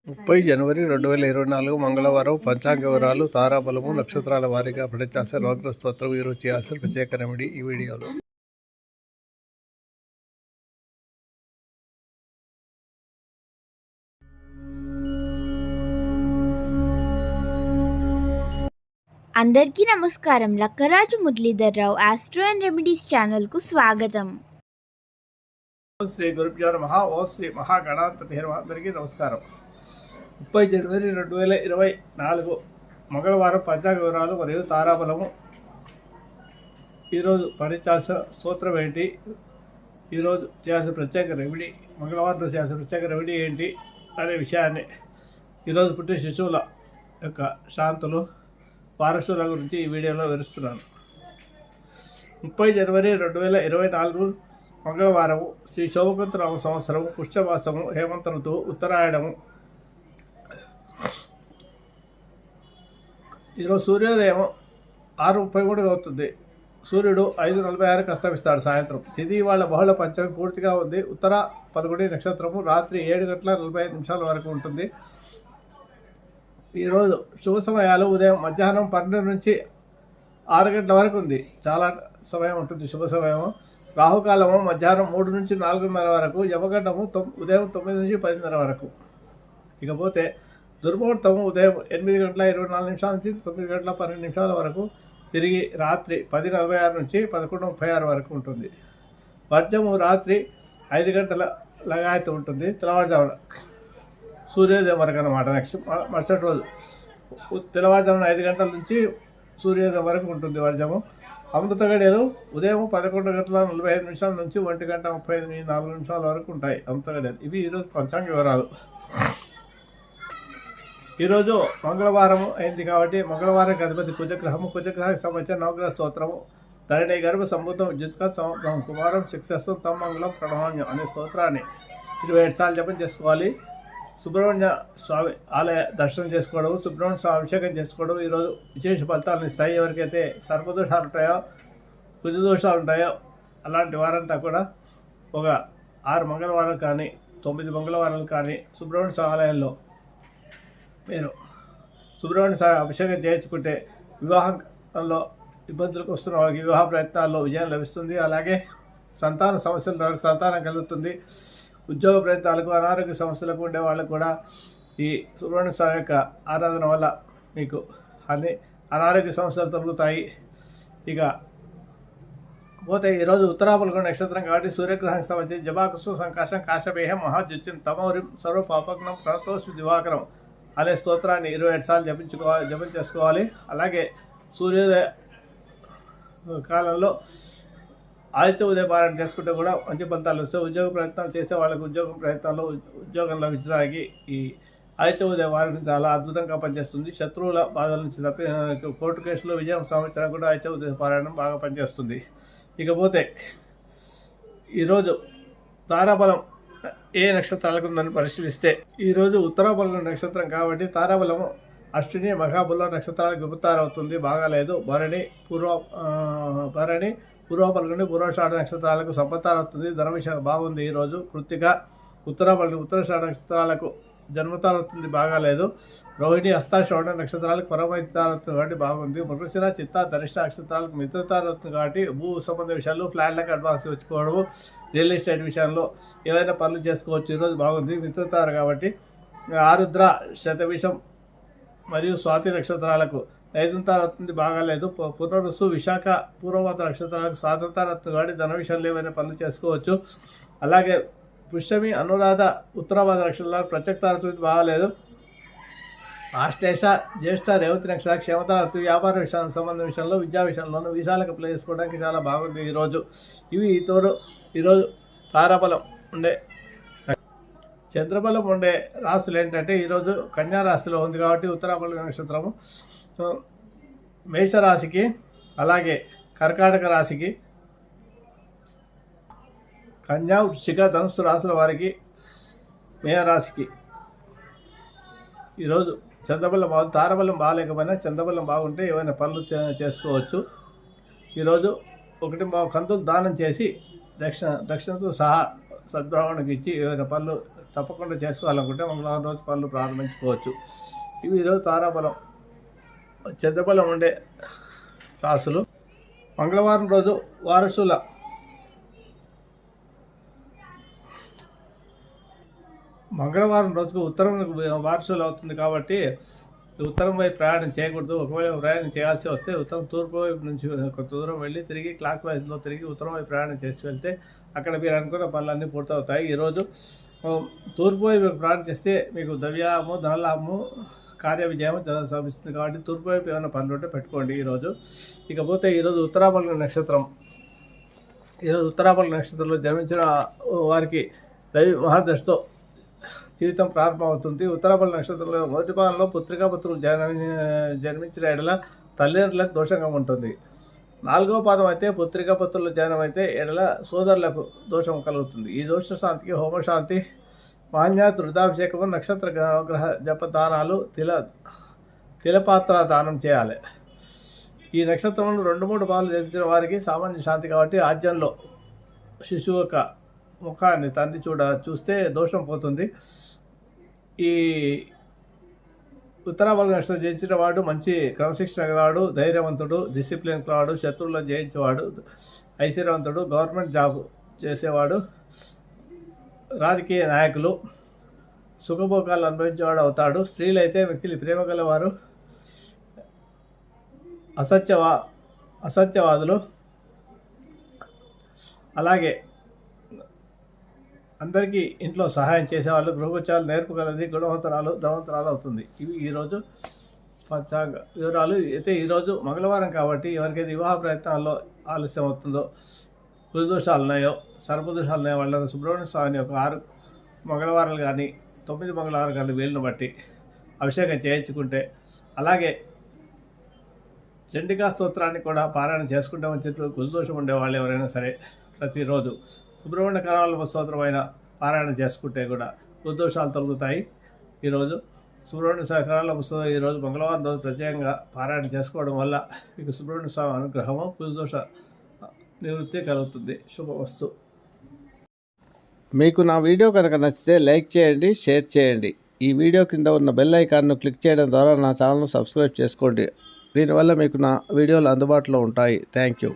30 జనవరి 2024 మంగళవారం పంచాంగ వివరాలు, తారాబలము, నక్షత్రాల వారీగా పఠించాల్సిన నవగ్రహ స్తోత్రం, ఈరోజు చేయాల్సిన ప్రత్యేక రెమెడీ ఈ వీడియోలో. అందరికీ నమస్కారం. Lakkaraju Muralidhar Rao astro and remedies ఛానల్కు స్వాగతం. శ్రీ గురుభ్యో నమః. ఓం శ్రీ మహాగణాధిపతి అందరికీ నమస్కారం. 30 జనవరి 2024 మంగళవారం పంచాంగ వివరాలు మరియు తారాబలము. ఈరోజు పఠించాల్సిన స్తోత్రం ఏంటి, ఈరోజు చేయాల్సిన ప్రత్యేక రెమెడీ, మంగళవారం చేయాల్సిన ప్రత్యేక రెమెడీ ఏంటి అనే విషయాన్ని, ఈరోజు పుట్టిన శిశువుల యొక్క శాంతులు, వారసుల గురించి ఈ వీడియోలో వివరిస్తున్నాను. 30 జనవరి 2024 మంగళవారము, శ్రీ శోభకృతనామ సంవత్సరము, పుష్యమాసము, హేమంత ఋతువు, ఉత్తరాయణము. ఈరోజు సూర్యోదయం 6:33 అవుతుంది. సూర్యుడు 5:46 అస్తమిస్తాడు సాయంత్రం. తిథి వాళ్ళ బహుళ పంచమి పూర్తిగా ఉంది. ఉత్తర 11 నక్షత్రము రాత్రి 7:45 వరకు ఉంటుంది. ఈరోజు శుభ సమయాలు ఉదయం మధ్యాహ్నం 12 నుంచి 6 గంటల వరకు ఉంది. చాలా సమయం ఉంటుంది శుభ సమయము. రాహుకాలము మధ్యాహ్నం 3 నుంచి 4:30 వరకు, యమగండము ఉదయం 9 నుంచి 10:30 వరకు. ఇకపోతే దుర్ముహూర్తము ఉదయం 8:24 నుంచి 9:12 వరకు, తిరిగి రాత్రి 10:46 నుంచి 11:36 వరకు ఉంటుంది. వర్జము రాత్రి 5 గంటల లగాయతు ఉంటుంది. తెల్లవారుజామున సూర్యోదయం వరకు అన్నమాట. నెక్స్ట్ మరుసటి రోజు తెల్లవారుజామున 5 గంటల నుంచి సూర్యోదయం వరకు ఉంటుంది వర్జము. అమృత గడియలు ఉదయం 11:45 నుంచి 1:34 వరకు ఉంటాయి అమృత గడియలు. ఇవి ఈరోజు పంచాంగ వివరాలు. ఈరోజు మంగళవారం అయింది కాబట్టి మంగళవారం అధిపతి కుజగ్రహము. కుజగ్రహానికి సంబంధించిన నవగ్రహ స్తోత్రము ధరణి గర్భ సంభూతం విద్యుత్క సమగ్రహం కుమారం శిక్షస్తం తమ మంగళం ప్రణవాన్యం అనే స్తోత్రాన్ని 27 సార్లు జపం చేసుకోవాలి. సుబ్రహ్మణ్య స్వామి ఆలయ దర్శనం చేసుకోవడం, సుబ్రహ్మణ్య స్వామి అభిషేకం చేసుకోవడం ఈరోజు విశేష ఫలితాలను ఇస్తాయి. ఎవరికైతే సర్పదోషాలు ఉంటాయో, కుజదోషాలు ఉంటాయో అలాంటి వారంతా కూడా ఒక 6 మంగళవారాలు కానీ 9 మంగళవారాలు కానీ సుబ్రహ్మణ్య స్వామి ఆలయాల్లో మీరు సుబ్రహ్మణ్య స్వామి అభిషేకం చేయించుకుంటే వివాహంలో ఇబ్బందులకు వస్తున్న వాళ్ళకి వివాహ ప్రయత్నాల్లో విజయం లభిస్తుంది. అలాగే సంతాన సమస్యల ద్వారా సంతానం కలుగుతుంది. ఉద్యోగ ప్రయత్నాలకు, అనారోగ్య సమస్యలకు ఉండే వాళ్ళకు కూడా ఈ సుబ్రహ్మణ్య స్వామి యొక్క ఆరాధన వల్ల మీకు అన్ని అనారోగ్య సమస్యలు తొలగుతాయి. ఇక పోతే ఈరోజు ఉత్తరాపల్గొన నక్షత్రం కాబట్టి సూర్యగ్రహానికి సంబంధించి జబాకుసు సంకాశం కాశపేహం మహాద్యుత్యం తమౌరిం సర్వ పాపగ్నం ప్రణతోస్మి దివాకరం అనే స్తోత్రాన్ని 27 సార్లు జపం చేసుకోవాలి. అలాగే సూర్యోదయ కాలంలో ఆదిత్య ఉదయ పారాయణ చేసుకుంటే కూడా మంచి ఫలితాలు వస్తాయి. ఉద్యోగ ప్రయత్నాలు చేసే వాళ్ళకి ఉద్యోగం లభించడానికి ఈ ఆదిత్య ఉదయ పారాయణ చాలా అద్భుతంగా పనిచేస్తుంది. శత్రువుల బాధల నుంచి కోర్టు కేసులో విజయం సాధించడానికి కూడా ఆదిత్య ఉదయ పారాయణం బాగా పనిచేస్తుంది. ఇకపోతే ఈరోజు తారాబలం ఏ నక్షత్రాలకు ఉందని పరిశీలిస్తే, ఈరోజు ఉత్తరాబలం నక్షత్రం కాబట్టి తారాబలము అశ్విని, మఘాబుల నక్షత్రాలకు విపుతారవుతుంది. బాగాలేదు. భరణి, పూర్వపల్గొని, పూర్వషాఢ నక్షత్రాలకు సంపత్తారవుతుంది. ధనవిషయం బాగుంది. ఈరోజు కృత్తిక, ఉత్తరాషాఢ నక్షత్రాలకు జన్మతారవుతుంది. బాగాలేదు. రోహిణి, హస్తాశ్రవణ నక్షత్రాలకు పరమైతారవుతుంది కాబట్టి బాగుంది. మృగశిర, చిత్త, ధనిష్ట నక్షత్రాలకు మిత్రతారవుతుంది కాబట్టి భూ సంబంధ విషయాలు, ఫ్లాట్లకు అడ్వాన్స్ వచ్చుకోవడము, రియల్ ఎస్టేట్ విషయంలో ఏవైనా పనులు చేసుకోవచ్చు. ఈరోజు బాగుంది. మిత్రతారు కాబట్టి ఆరుద్ర, శతవిషం మరియు స్వాతి నక్షత్రాలకు ఐదుంతారవుతుంది. బాగాలేదు. పునరుసు, విశాఖ, పూర్వమాత నక్షత్రాలకు స్వాతంత్రారవుతుంది కాబట్టి ధన విషయంలో ఏమైనా పనులు చేసుకోవచ్చు. అలాగే పుష్యమి, అనురాధ, ఉత్తరాబాధ నక్షత్రాలకు ప్రత్యక్తారవుతుంది. బాగాలేదు. ఆశ్లేష, జ్యేష్ఠ, రేవతి నక్షత్రాలకు క్షేమతారవుతుంది. వ్యాపార విషయానికి సంబంధం విషయంలో, విద్యా విషయంలోనూ వీసాలకు అప్లై చేసుకోవడానికి చాలా బాగుంది ఈరోజు. ఇవి ఈరోజు తారాబలం ఉండే చంద్రబలం ఉండే రాశులు ఏంటంటే, ఈరోజు కన్యా రాశిలో ఉంది కాబట్టి ఉత్తరాబల నక్షత్రము మేషరాశికి, అలాగే కర్కాటక రాశికి, కన్యా, వృశ్చిక, ధనుస్సు రాశుల వారికి, మేనరాశికి ఈరోజు చంద్రబలం బాగుంది. తారాబలం బాగాలేకపోయినా చంద్రబలం బాగుంటే ఏమైనా పనులు చేసుకోవచ్చు. ఈరోజు 1 కంతులు దానం చేసి దక్షిణతో సహా సద్బ్రాహ్మణునికి ఇచ్చి ఏమైనా పనులు తప్పకుండా చేసుకోవాలనుకుంటే మంగళవారం రోజు పనులు ప్రారంభించుకోవచ్చు. ఇవి ఈరోజు తారాబలం చంద్రబలం ఉండే రాసులు. మంగళవారం రోజు వారసుల మంగళవారం రోజుకు ఉత్తరం వారసులు అవుతుంది కాబట్టి ఉత్తరం వైపు ప్రయాణం చేయకూడదు. ఒకవేళ ప్రయాణం చేయాల్సి వస్తే ఉత్తరం తూర్పు వైపు నుంచి కొంత దూరం వెళ్ళి తిరిగి క్లాక్ వైజ్లో తిరిగి ఉత్తరం వైపు ప్రయాణం చేసి వెళ్తే అక్కడ మీరు అనుకున్న పనులన్నీ పూర్తవుతాయి. ఈరోజు తూర్పు వైపు ప్రయాణం చేస్తే మీకు ద్రవ్యము ధనలాభము కార్య విజయం సాధిస్తుంది కాబట్టి తూర్పు వైపు ఏమైనా పనులు ఉంటే పెట్టుకోండి ఈరోజు. ఇకపోతే ఈరోజు ఉత్తరాపల్లి నక్షత్రం. ఈరోజు ఉత్తరాపల్లి నక్షత్రంలో జన్మించిన వారికి రవి మహాదశతో జీవితం ప్రారంభమవుతుంది. ఉత్తరాపల్లి నక్షత్రంలో మొదటి పాదంలో పుత్రులు జన్మించిన ఎడల తల్లిదండ్రులకు దోషంగా ఉంటుంది. 4వ పాదం అయితే పుత్రులు జననం అయితే ఎడల సోదరులకు దోషం కలుగుతుంది. ఈ దోష శాంతికి హోమశాంతి, మాన్యాత్ రుద్రాభిషేకము, నక్షత్ర గ్రహ జపదానాలు, తిలపాత్ర దానం చేయాలి. ఈ నక్షత్రంలో 2-3 పాలు జన్మించిన వారికి సామాన్య శాంతి కాబట్టి ఆజ్యంలో శిశువు యొక్క ముఖాన్ని తండ్రి చూస్తే దోషం పోతుంది. ఈ ఉత్తరాపల్లి నక్షత్రం జయించిన వాడు మంచి క్రమశిక్షణ గలవాడు, ధైర్యవంతుడు, డిసిప్లిన్ గలవాడు, శత్రువులను జయించేవాడు, ఐశ్వర్యవంతుడు, గవర్నమెంట్ జాబ్ చేసేవాడు, రాజకీయ నాయకులు, సుఖభోగాలు అనుభవించేవాడు అవుతాడు. స్త్రీలు అయితే మిక్కిలి ప్రేమ గలవారు, అసత్యవాదులు, అలాగే అందరికీ ఇంట్లో సహాయం చేసేవాళ్ళు, గృహోపచారాలు నేర్పగలది, ధనవంతరాలు అవుతుంది. ఇవి ఈరోజు పంచాంగ వివరాలు. అయితే ఈరోజు మంగళవారం కాబట్టి ఎవరికైతే వివాహ ప్రయత్నాల్లో ఆలస్యం అవుతుందో, కులదోషాలు ఉన్నాయో, సర్పదోషాలు ఉన్నాయో వాళ్ళ సుబ్రహ్మణ్య స్వామిని ఒక 6 మంగళవారాలు కానీ 9 మంగళవారాలు కానీ వీలును బట్టి అభిషేకం చేయించుకుంటే, అలాగే చండికా స్తోత్రాన్ని కూడా పారాయణ చేసుకుంటే మంచి. కులదోషం ఉండేవాళ్ళు ఎవరైనా సరే ప్రతిరోజు సుబ్రహ్మణ్య కరాల స్తోత్రమైన పారాయణ చేసుకుంటే కూడా కులదోషాలు తొలగుతాయి. ఈరోజు సుబ్రహ్మణ్య కరాల పుస్తకం ఈరోజు మంగళవారం రోజు ప్రత్యేకంగా పారాయణ చేసుకోవడం వల్ల మీకు సుబ్రహ్మణ్య స్వామి అనుగ్రహము, కులదోష నివృత్తి కలుగుతుంది. శుభవస్తు. మీకు నా వీడియో కనుక నచ్చితే లైక్ చేయండి, షేర్ చేయండి. ఈ వీడియో కింద ఉన్న బెల్ ఐకాన్ను క్లిక్ చేయడం ద్వారా నా ఛానల్ను సబ్స్క్రైబ్ చేసుకోండి. దీనివల్ల మీకు నా వీడియోలు అందుబాటులో ఉంటాయి. Thank you.